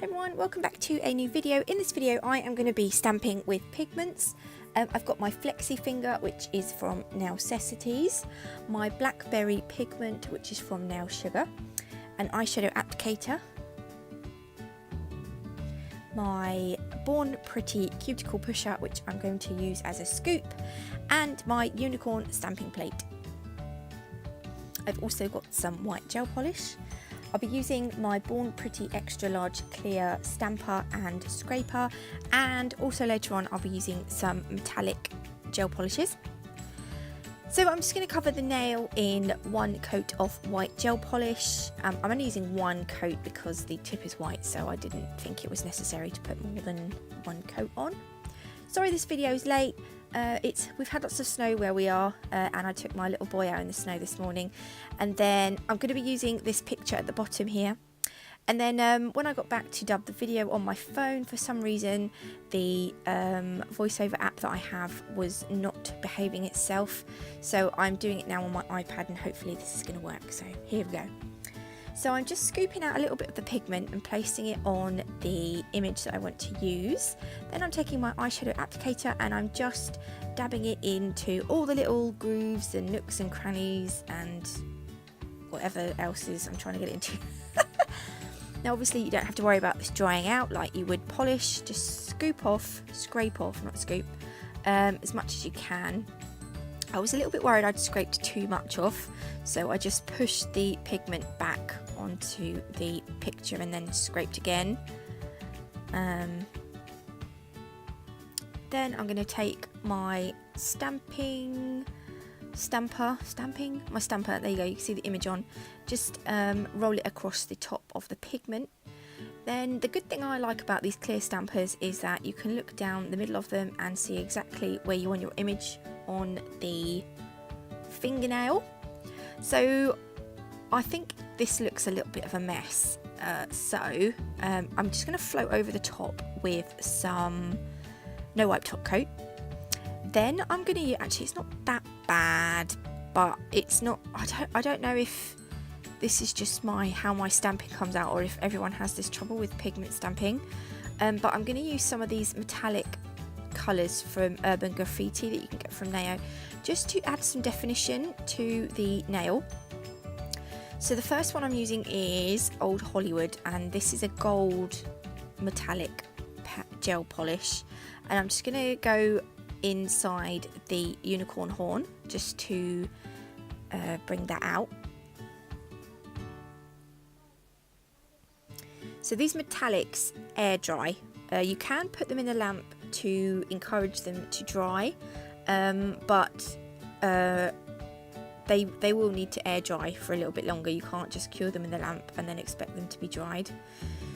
Everyone, welcome back to a new video. In this video I am going to be stamping with pigments. I've got my Flexi Finger, which is from Nailcessities, my Blackberry pigment, which is from Nail Sugar, an eyeshadow applicator, my Born Pretty cuticle pusher, which I'm going to use as a scoop, and my unicorn stamping plate. I've also got some white gel polish. I'll be using my Born Pretty extra large clear stamper and scraper, and also later on I'll be using some metallic gel polishes. So I'm just going to cover the nail in one coat of white gel polish. I'm only using one coat because the tip is white, so I didn't think it was necessary to put more than one coat on. Sorry this video is late. We've had lots of snow where we are, and I took my little boy out in the snow this morning, and then I'm going to be using this picture at the bottom here. And then when I got back to dub the video on my phone, for some reason the voiceover app that I have was not behaving itself, so I'm doing it now on my iPad, and hopefully this is going to work. So here we go. So I'm just scooping out a little bit of the pigment and placing it on the image that I want to use. Then I'm taking my eyeshadow applicator and I'm just dabbing it into all the little grooves and nooks and crannies and whatever else is I'm trying to get it into. Now obviously you don't have to worry about this drying out like you would polish. Just scrape off, not scoop, as much as you can. I was a little bit worried I'd scraped too much off, so I just pushed the pigment back onto the picture and then scraped again. Then I'm going to take my stamper, there you go, you can see the image on, just roll it across the top of the pigment. Then the good thing I like about these clear stampers is that you can look down the middle of them and see exactly where you want your image on the fingernail. So I think this looks a little bit of a mess, so I'm just going to float over the top with some no wipe top coat. Then I'm going to actually, it's not that bad, but it's not, I don't know if this is just how my stamping comes out, or if everyone has this trouble with pigment stamping, but I'm going to use some of these metallic colours from Urban Graffiti that you can get from Nail, just to add some definition to the nail. So the first one I'm using is Old Hollywood, and this is a gold metallic gel polish, and I'm just going to go inside the unicorn horn just to bring that out. So these metallics air dry. You can put them in a lamp to encourage them to dry, but they will need to air dry for a little bit longer. You can't just cure them in the lamp and then expect them to be dried.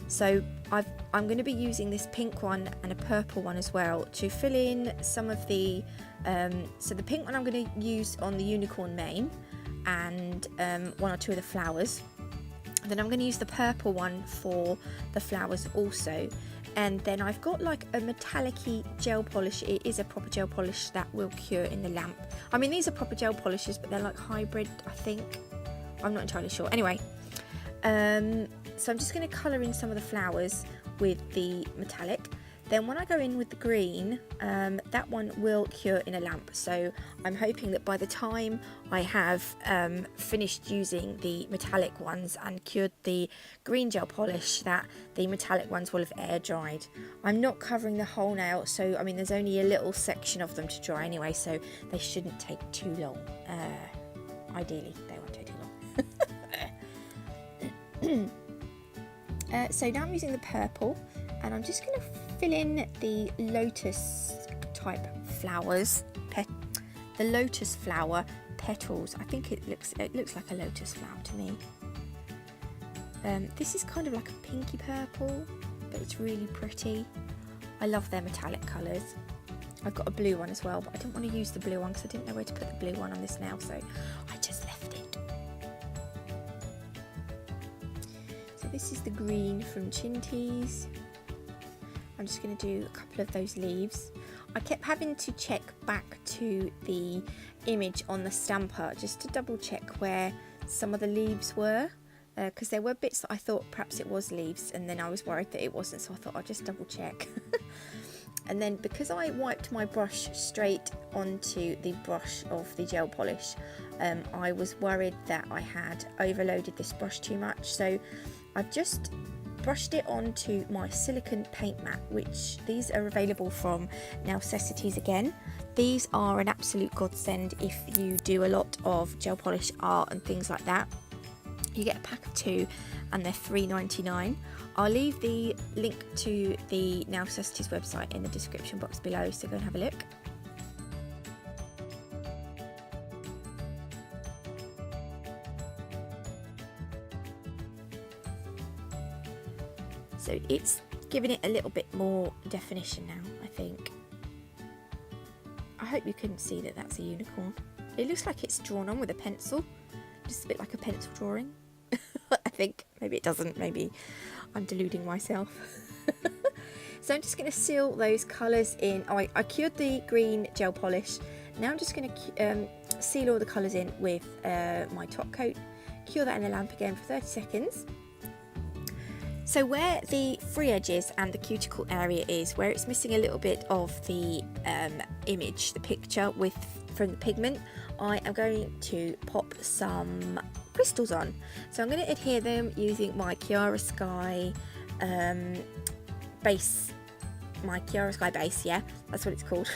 So I'm going to be using this pink one and a purple one as well to fill in some of the so the pink one I'm going to use on the unicorn mane and one or two of the flowers. Then I'm going to use the purple one for the flowers also. And then I've got like a metallic-y gel polish. It is a proper gel polish that will cure in the lamp. I mean, these are proper gel polishes, but they're like hybrid, I think. I'm not entirely sure. Anyway, so I'm just going to colour in some of the flowers with the metallic. Then when I go in with the green, that one will cure in a lamp. So I'm hoping that by the time I have finished using the metallic ones and cured the green gel polish, that the metallic ones will have air dried. I'm not covering the whole nail, so I mean there's only a little section of them to dry anyway, so they shouldn't take too long. Ideally, they won't take too long. So now I'm using the purple, and I'm just going to fill in the lotus type flowers, the lotus flower petals. I think it looks like a lotus flower to me. This is kind of like a pinky purple, but it's really pretty. I love their metallic colours. I've got a blue one as well, but I didn't want to use the blue one because I didn't know where to put the blue one on this nail, so I just left it. So this is the green from Chinties. I'm just going to do a couple of those leaves. I kept having to check back to the image on the stamper just to double check where some of the leaves were, because there were bits that I thought perhaps it was leaves, and then I was worried that it wasn't, so I thought I'll just double check. And then because I wiped my brush straight onto the brush of the gel polish, I was worried that I had overloaded this brush too much, so I've just brushed it onto my silicone paint mat, which these are available from Necessities again. These are an absolute godsend if you do a lot of gel polish art and things like that. You get a pack of 2 and they're $3.99. I'll leave the link to the Necessities website in the description box below, so go and have a look. So it's giving it a little bit more definition now, I think. I hope you can see that that's a unicorn. It looks like it's drawn on with a pencil, just a bit like a pencil drawing. I think. Maybe it doesn't, maybe I'm deluding myself. So I'm just going to seal those colours in. Oh, I cured the green gel polish. Now I'm just going to seal all the colours in with my top coat. Cure that in the lamp again for 30 seconds. So where the free edges and the cuticle area is, where it's missing a little bit of the image, the picture from the pigment, I am going to pop some crystals on. So I'm going to adhere them using my Chiara Sky base. My Chiara Sky base, yeah, that's what it's called.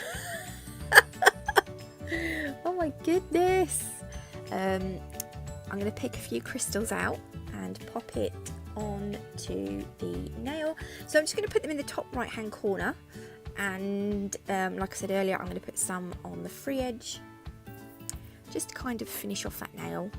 Oh my goodness. I'm going to pick a few crystals out and pop it onto the nail. So I'm just going to put them in the top right hand corner, and like I said earlier, I'm going to put some on the free edge just to kind of finish off that nail.